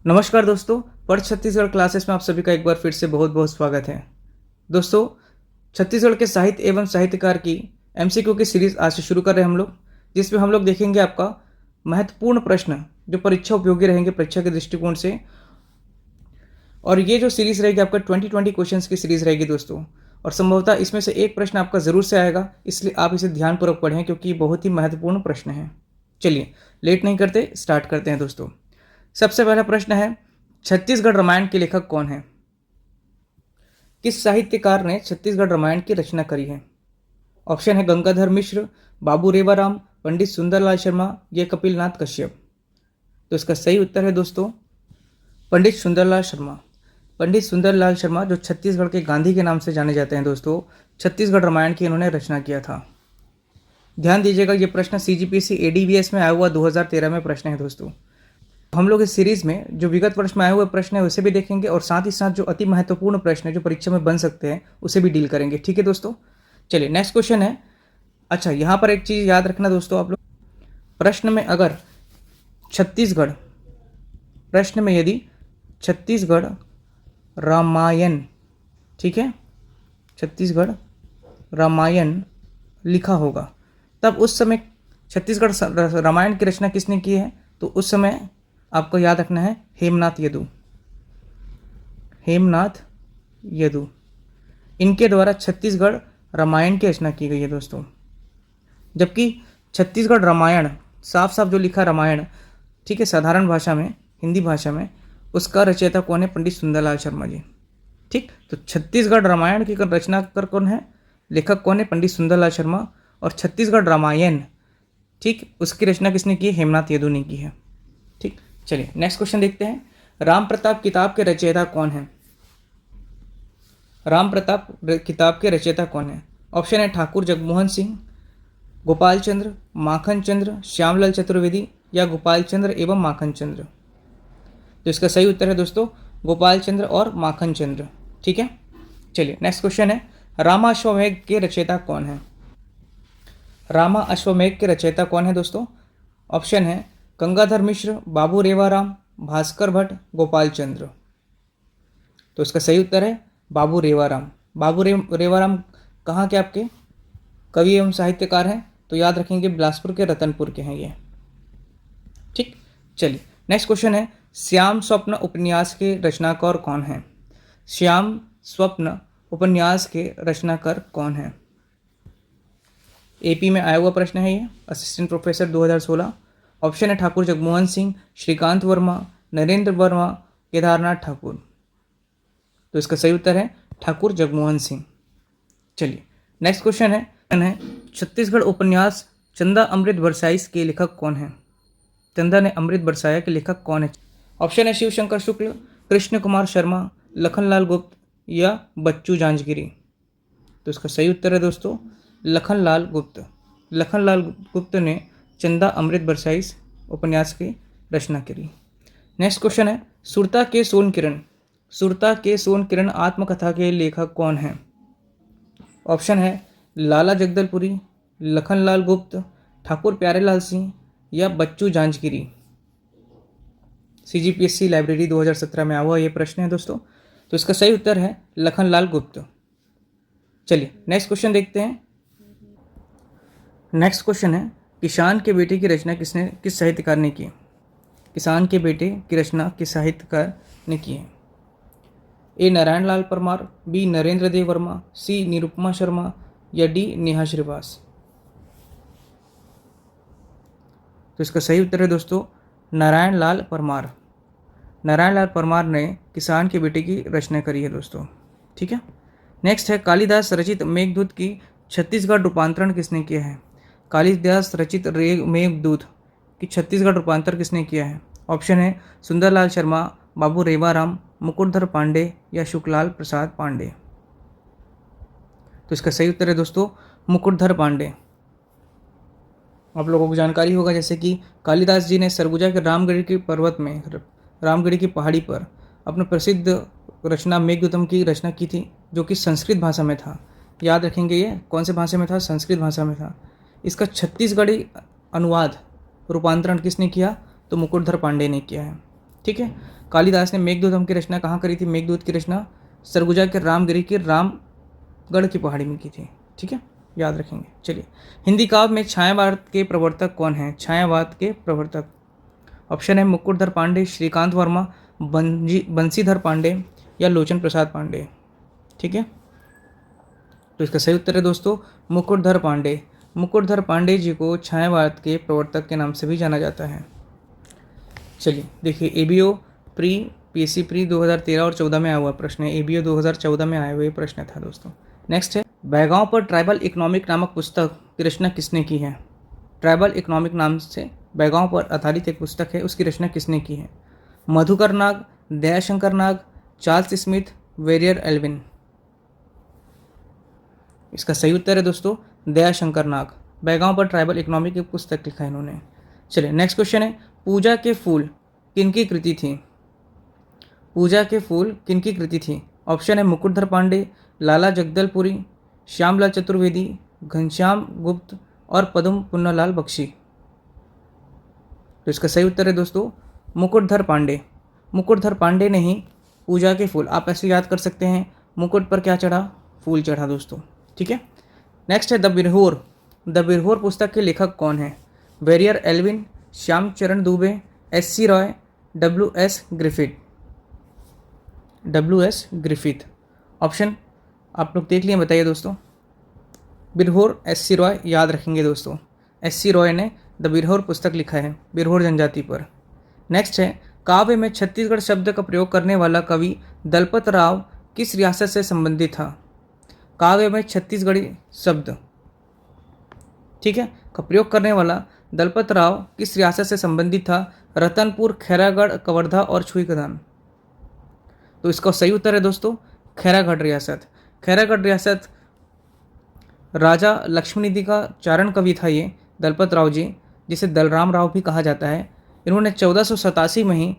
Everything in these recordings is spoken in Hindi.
नमस्कार दोस्तों, पढ़ छत्तीसगढ़ क्लासेस में आप सभी का एक बार फिर से बहुत बहुत स्वागत है। दोस्तों, छत्तीसगढ़ के साहित्य एवं साहित्यकार की एमसीक्यू की सीरीज आज से शुरू कर रहे हैं हम लोग, जिसमें हम लोग देखेंगे आपका महत्वपूर्ण प्रश्न जो परीक्षा उपयोगी रहेंगे परीक्षा के दृष्टिकोण से। और ये जो सीरीज रहेगी आपका 2020 क्वेश्चंस की सीरीज रहेगी दोस्तों, और संभवतः इसमें से एक प्रश्न आपका ज़रूर से आएगा, इसलिए आप इसे ध्यानपूर्वक पढ़ें क्योंकि ये बहुत ही महत्वपूर्ण प्रश्न है। चलिए लेट नहीं करते, स्टार्ट करते हैं दोस्तों। सबसे पहला प्रश्न है, छत्तीसगढ़ रामायण के लेखक कौन है? किस साहित्यकार ने छत्तीसगढ़ रामायण की रचना करी है? ऑप्शन है गंगाधर मिश्र, बाबू रेवाराम, पंडित सुंदरलाल शर्मा या कपिलनाथ कश्यप। तो इसका सही उत्तर है दोस्तों पंडित सुंदरलाल शर्मा। पंडित सुंदरलाल शर्मा जो छत्तीसगढ़ के गांधी के नाम से जाने जाते हैं दोस्तों, छत्तीसगढ़ रामायण की इन्होंने रचना किया था। ध्यान दीजिएगा, ये प्रश्न सीजीपीएससी एडीबीएस में आया हुआ 2013 में प्रश्न है दोस्तों। हम लोग इस सीरीज में जो विगत वर्ष में आए हुए प्रश्न है उसे भी देखेंगे, और साथ ही साथ जो अति महत्वपूर्ण प्रश्न है जो परीक्षा में बन सकते हैं उसे भी डील करेंगे। ठीक है दोस्तों, चलिए नेक्स्ट क्वेश्चन है। अच्छा, यहाँ पर एक चीज़ याद रखना दोस्तों आप लोग, प्रश्न में अगर छत्तीसगढ़, प्रश्न में यदि छत्तीसगढ़ रामायण, ठीक है, छत्तीसगढ़ रामायण लिखा होगा, तब उस समय छत्तीसगढ़ रामायण की रचना किसने की है? तो उस समय आपको याद रखना है हेमनाथ यदु। हेमनाथ यदु, इनके द्वारा छत्तीसगढ़ रामायण की रचना की गई है दोस्तों। जबकि छत्तीसगढ़ रामायण साफ साफ जो लिखा रामायण, ठीक है, साधारण भाषा में, हिंदी भाषा में, उसका रचयिता कौन है? पंडित सुंदरलाल शर्मा जी। ठीक, तो छत्तीसगढ़ रामायण की रचनाकार कौन है, लेखक कौन है? पंडित सुंदरलाल शर्मा। और छत्तीसगढ़ रामायण, ठीक, उसकी रचना किसने की है? हेमनाथ यदु ने की है। ठीक, चलिए नेक्स्ट क्वेश्चन देखते हैं। राम प्रताप किताब के रचयिता कौन है? राम प्रताप किताब के रचयिता कौन है? ऑप्शन है ठाकुर जगमोहन सिंह, गोपाल चंद्र, माखन चंद्र, श्यामलाल चतुर्वेदी या गोपाल चंद्र एवं माखन चंद्र। तो इसका सही उत्तर है दोस्तों गोपाल चंद्र और माखन चंद्र। ठीक है, चलिए नेक्स्ट क्वेश्चन है, रामाश्वमेघ के रचयिता कौन है? रामा अश्वमेघ के रचयिता कौन है दोस्तों? ऑप्शन है गंगाधर मिश्र, बाबू रेवाराम, भास्कर भट्ट, गोपाल चंद्र। तो इसका सही उत्तर है बाबू रेवाराम। बाबू रेवाराम कहाँ के आपके कवि एवं साहित्यकार हैं? तो याद रखेंगे बिलासपुर के रतनपुर के हैं ये। ठीक, चलिए नेक्स्ट क्वेश्चन है, श्याम स्वप्न उपन्यास के रचनाकार कौन है? श्याम स्वप्न उपन्यास के रचनाकार कौन है? एपी में आया हुआ प्रश्न है ये, असिस्टेंट प्रोफेसर 2016। ऑप्शन है ठाकुर जगमोहन सिंह, श्रीकांत वर्मा, नरेंद्र वर्मा, केदारनाथ ठाकुर। तो इसका सही उत्तर है ठाकुर जगमोहन सिंह। चलिए नेक्स्ट क्वेश्चन है, छत्तीसगढ़ उपन्यास चंदा अमृत बरसाइस के लेखक कौन है? चंदा ने अमृत बरसाया के लेखक कौन है? ऑप्शन है शिवशंकर शुक्ल, कृष्ण कुमार शर्मा, लखनलाल गुप्त या बच्चू जांजगिरी। तो इसका सही उत्तर है दोस्तों लखनलाल गुप्त। लखनलाल गुप्त ने चंदा अमृत बरसाइस उपन्यास की रचना करी। नेक्स्ट क्वेश्चन है, सुरता के सोन किरण, सुरता के सोन किरण आत्मकथा के लेखक कौन हैं? ऑप्शन है लाला जगदलपुरी, लखनलाल गुप्त, ठाकुर प्यारेलाल सिंह या बच्चू जांजगिरी। सीजीपीएससी लाइब्रेरी 2017 में आया हुआ ये प्रश्न है दोस्तों। तो इसका सही उत्तर है लखनलाल गुप्त। चलिए नेक्स्ट क्वेश्चन देखते हैं। नेक्स्ट क्वेश्चन है, किसान के बेटे की रचना किस साहित्यकार ने की? किसान के बेटे की रचना किस साहित्यकार ने की है? ए नारायण लाल परमार, बी नरेंद्र देव वर्मा, सी निरुपमा शर्मा या डी नेहा श्रीवास। तो इसका सही उत्तर है दोस्तों नारायण लाल परमार। नारायण लाल परमार ने किसान के बेटे की रचना करी है दोस्तों। ठीक है, नेक्स्ट है, कालिदास रचित मेघदूत की छत्तीसगढ़ रूपांतरण किसने किया है? कालिदास रचित मेघदूत की छत्तीसगढ़ रूपांतर किसने किया है? ऑप्शन है सुंदरलाल शर्मा, बाबू रेवाराम, मुकुटधर पांडे या शुक्लाल प्रसाद पांडे। तो इसका सही उत्तर है दोस्तों मुकुटधर पांडे। आप लोगों को जानकारी होगा जैसे कि कालिदास जी ने सरगुजा के रामगढ़ी की पर्वत में, रामगढ़ी की पहाड़ी पर अपने प्रसिद्ध रचना मेघदूतम की रचना की थी, जो कि संस्कृत भाषा में था। याद रखेंगे ये कौन से भाषा में था? संस्कृत भाषा में था। इसका छत्तीसगढ़ी अनुवाद रूपांतरण किसने किया? तो मुकुटधर पांडे ने किया है। ठीक है। कालिदास ने मेघदूतम की रचना कहाँ करी थी? मेघदूत की रचना सरगुजा के रामगिरी की रामगढ़ की पहाड़ी में की थी। ठीक है, याद रखेंगे। चलिए, हिंदी काव्य में छायावाद के प्रवर्तक कौन हैं? छायावाद के प्रवर्तक ऑप्शन है मुकुटधर पांडे, श्रीकांत वर्मा, बंसीधर पांडे या लोचन प्रसाद पांडे। ठीक है, तो इसका सही उत्तर है दोस्तों मुकुटधर पांडे। मुकुटधर पांडे जी को छायावाद के प्रवर्तक के नाम से भी जाना जाता है। चलिए देखिए, एबीओ प्री पीएससी प्री 2013 और 14 में आया हुआ प्रश्न है। एबीओ 2014 में आया हुआ प्रश्न था दोस्तों। नेक्स्ट है, बैगांव पर ट्राइबल इकोनॉमिक नामक पुस्तक की रचना किसने की है? ट्राइबल इकोनॉमिक नाम से बैगांव पर आधारित एक पुस्तक है, उसकी रचना किसने की है? मधुकर नाग, दयाशंकर नाग, चार्ल्स स्मिथ, वेरियर एल्विन। इसका सही उत्तर है दोस्तों दयाशंकर नाग। बैगांव पर ट्राइबल इकोनॉमिक की पुस्तक लिखा है इन्होंने। चलिए नेक्स्ट क्वेश्चन है, पूजा के फूल किनकी कृति थी? पूजा के फूल किनकी कृति थी? ऑप्शन है मुकुटधर पांडे, लाला जगदलपुरी, श्यामलाल चतुर्वेदी, घनश्याम गुप्त और पद्म पुन्नालाल बख्शी। तो इसका सही उत्तर है दोस्तों मुकुटधर पांडे। मुकुटधर पांडे ने ही पूजा के फूल, आप ऐसे याद कर सकते हैं, मुकुट पर क्या चढ़ा? फूल चढ़ा दोस्तों। ठीक है, नेक्स्ट है द बिरहोर। द बिरहोर पुस्तक के लेखक कौन है? Verrier Elwin, Shyamcharan Dube, S C. Roy, W S. Griffith. W S. Griffith option आप लोग देख लिए, बताइए दोस्तों। बिरहोर एस.सी. रॉय याद रखेंगे दोस्तों। एस.सी. रॉय ने द बिरहोर पुस्तक लिखा है बिरहोर जनजाति पर। नेक्स्ट है, काव्य में छत्तीसगढ़ शब्द का प्रयोग करने वाला कवि दलपत राव किस रियासत से संबंधित था? काव्य में छत्तीसगढ़ी शब्द, ठीक है, का प्रयोग करने वाला दलपत राव किस रियासत से संबंधित था? रतनपुर, खैरागढ़, कवर्धा और छुईकदान। तो इसका सही उत्तर है दोस्तों खैरागढ़ रियासत। खैरागढ़ रियासत राजा लक्ष्मणनिधि का चारण कवि था ये दलपत राव जी, जिसे दलराम राव भी कहा जाता है। इन्होंने 1487 में ही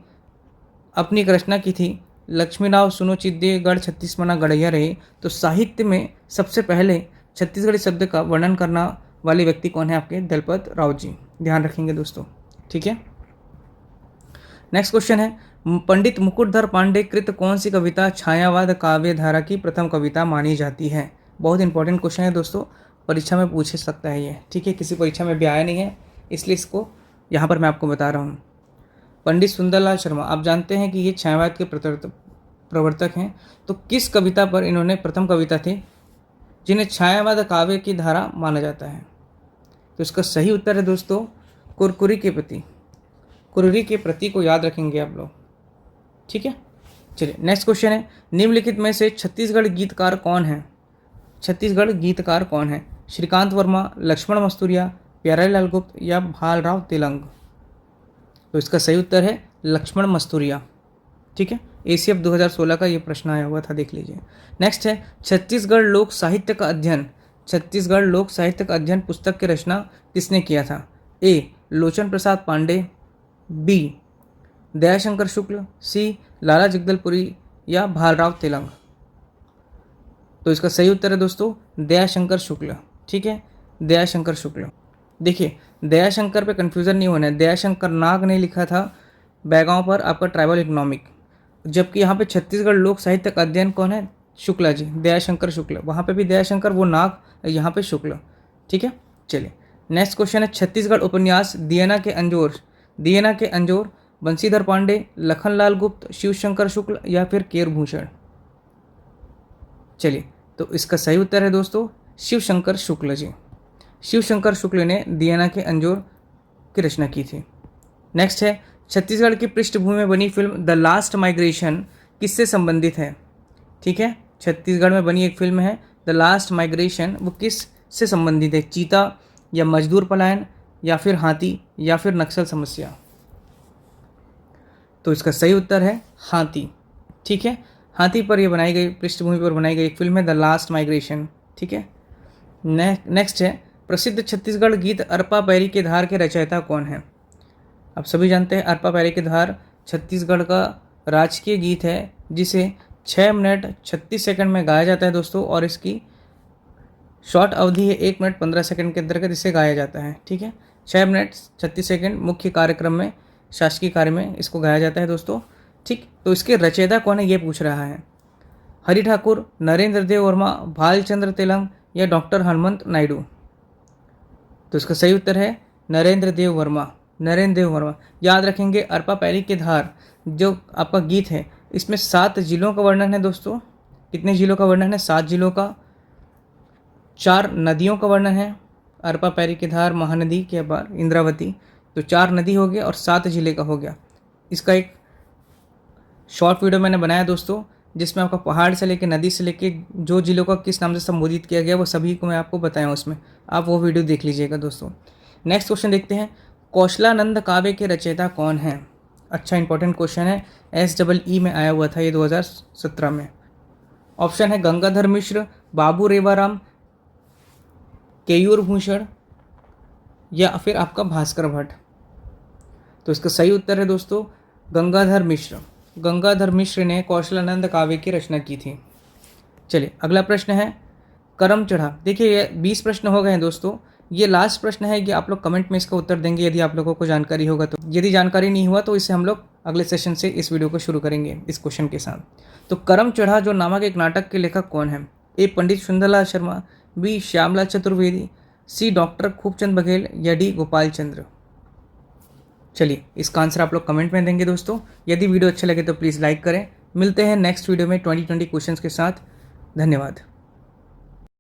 अपनी एक रचना की थी, लक्ष्मीराव सुनो चिद्दे गढ़ छत्तीसमना गढ़ैया रहे। तो साहित्य में सबसे पहले छत्तीसगढ़ी शब्द का वर्णन करना वाले व्यक्ति कौन है? आपके दलपत राव जी, ध्यान रखेंगे दोस्तों। ठीक है, नेक्स्ट क्वेश्चन है, पंडित मुकुटधर पांडे कृत कौन सी कविता छायावाद काव्य धारा की प्रथम कविता मानी जाती है? बहुत इंपॉर्टेंट क्वेश्चन है दोस्तों, परीक्षा में पूछ सकता है ये। ठीक है, किसी परीक्षा में भी आया नहीं है, इसलिए इसको यहाँ पर मैं आपको बता रहा हूँ। पंडित सुंदरलाल शर्मा, आप जानते हैं कि ये छायावाद के प्रवर्तक हैं। तो किस कविता पर इन्होंने प्रथम कविता थी जिन्हें छायावाद काव्य की धारा माना जाता है? तो इसका सही उत्तर है दोस्तों कुरकुरी के प्रति। कुरकुरी के प्रति को याद रखेंगे आप लोग। ठीक है, चलिए नेक्स्ट क्वेश्चन है, निम्नलिखित में से छत्तीसगढ़ गीतकार कौन है? छत्तीसगढ़ गीतकार कौन है? श्रीकांत वर्मा, लक्ष्मण मस्तूरिया, प्यारेलाल गुप्त या भालराव तेलंग। तो इसका सही उत्तर है लक्ष्मण मस्तूरिया। ठीक है, एसीएफ 2016 का ये प्रश्न आया हुआ था, देख लीजिए। नेक्स्ट है, छत्तीसगढ़ लोक साहित्य का अध्ययन, छत्तीसगढ़ लोक साहित्य का अध्ययन पुस्तक की रचना किसने किया था? ए लोचन प्रसाद पांडे, बी दयाशंकर शुक्ल, सी लाला जगदलपुरी या भालराव तेलंग। तो इसका सही उत्तर है दोस्तों दयाशंकर शुक्ल। ठीक है, दयाशंकर शुक्ल। देखिए, दयाशंकर पे कंफ्यूजन नहीं होना है, दयाशंकर नाग ने लिखा था बैगांव पर आपका ट्राइबल इकोनॉमिक, जबकि यहाँ पे छत्तीसगढ़ लोक साहित्य का अध्ययन कौन है? शुक्ला जी, दयाशंकर शुक्ल। वहाँ पे भी दयाशंकर, वो नाग, यहाँ पे शुक्ल। ठीक है, चलिए नेक्स्ट क्वेश्चन है, छत्तीसगढ़ उपन्यास दियना के अंजोर, दियना के अंजोर बंसीधर पांडे, लखनलाल गुप्त, शिवशंकर शुक्ल या फिर केरभूषण। चलिए, तो इसका सही उत्तर है दोस्तों शिवशंकर शुक्ल जी। शिवशंकर शुक्ल ने दियना के अंजोर की रचना की थी। नेक्स्ट है, छत्तीसगढ़ की पृष्ठभूमि में बनी फिल्म द लास्ट माइग्रेशन किससे संबंधित है? ठीक है, छत्तीसगढ़ में बनी एक फिल्म है द लास्ट माइग्रेशन, वो किस से संबंधित है? चीता या मजदूर पलायन या फिर हाथी या फिर नक्सल समस्या। तो इसका सही उत्तर है हाथी। ठीक है, हाथी पर यह बनाई गई, पृष्ठभूमि पर बनाई गई एक फिल्म है द लास्ट माइग्रेशन। ठीक है, नेक्स्ट है, प्रसिद्ध छत्तीसगढ़ गीत अरपा पैरी के धार के रचयिता कौन है? आप सभी जानते हैं अरपा पैरी के धार छत्तीसगढ़ का राजकीय गीत है, जिसे 6 मिनट 36 सेकंड में गाया जाता है दोस्तों, और इसकी शॉर्ट अवधि है 1 मिनट 15 सेकंड के अंतर्गत इसे गाया जाता है। ठीक है, 6 मिनट 36 सेकंड मुख्य कार्यक्रम में शासकीय कार्य में इसको गाया जाता है दोस्तों। ठीक, तो इसके रचयिता कौन है ये पूछ रहा है। हरि ठाकुर, नरेंद्र देव वर्मा, भालचंद्र तेलंग या डॉक्टर हनुमंत नायडू। तो इसका सही उत्तर है नरेंद्र देव वर्मा। नरेंद्र देव वर्मा। याद रखेंगे अरपा पैरी की धार जो आपका गीत है, इसमें 7 जिलों का वर्णन है दोस्तों। कितने जिलों का वर्णन है? 7 जिलों का। 4 नदियों का वर्णन है, अरपा पैरी की धार, महानदी के बाद इंद्रावती। तो 4 नदी हो गया और 7 जिले का हो गया। इसका एक शॉर्ट वीडियो मैंने बनाया दोस्तों, जिसमें आपका पहाड़ से लेके नदी से लेके जो जिलों का किस नाम से संबोधित किया गया वो सभी को मैं आपको बताया उसमें, आप वो वीडियो देख लीजिएगा दोस्तों। नेक्स्ट क्वेश्चन देखते हैं, कौशलानंद काव्य के रचयिता कौन है? अच्छा इंपॉर्टेंट क्वेश्चन है, SEE में आया हुआ था ये 2017 में। ऑप्शन है गंगाधर मिश्र, बाबू रेवाराम, केयूर भूषण या फिर आपका भास्कर भट्ट। तो इसका सही उत्तर है दोस्तों गंगाधर मिश्र। गंगाधर मिश्र ने कौशलानंद काव्य की रचना की थी। चलिए अगला प्रश्न है, करम चढ़ा। देखिए ये 20 प्रश्न हो गए हैं दोस्तों, ये लास्ट प्रश्न है, ये आप लोग कमेंट में इसका उत्तर देंगे यदि आप लोगों को जानकारी होगा तो। यदि जानकारी नहीं हुआ तो इससे हम लोग अगले सेशन से इस वीडियो को शुरू करेंगे इस क्वेश्चन के साथ। तो करम चढ़ा जो नामक एक नाटक के लेखक कौन है? ए पंडित सुंदरलाल शर्मा, बी श्यामला चतुर्वेदी, सी डॉक्टर खूबचंद बघेल या डी गोपाल चंद्र। चलिए इसका आंसर आप लोग कमेंट में देंगे दोस्तों। यदि वीडियो अच्छा लगे तो प्लीज़ लाइक करें। मिलते हैं नेक्स्ट वीडियो में 2020 क्वेश्चंस के साथ। धन्यवाद।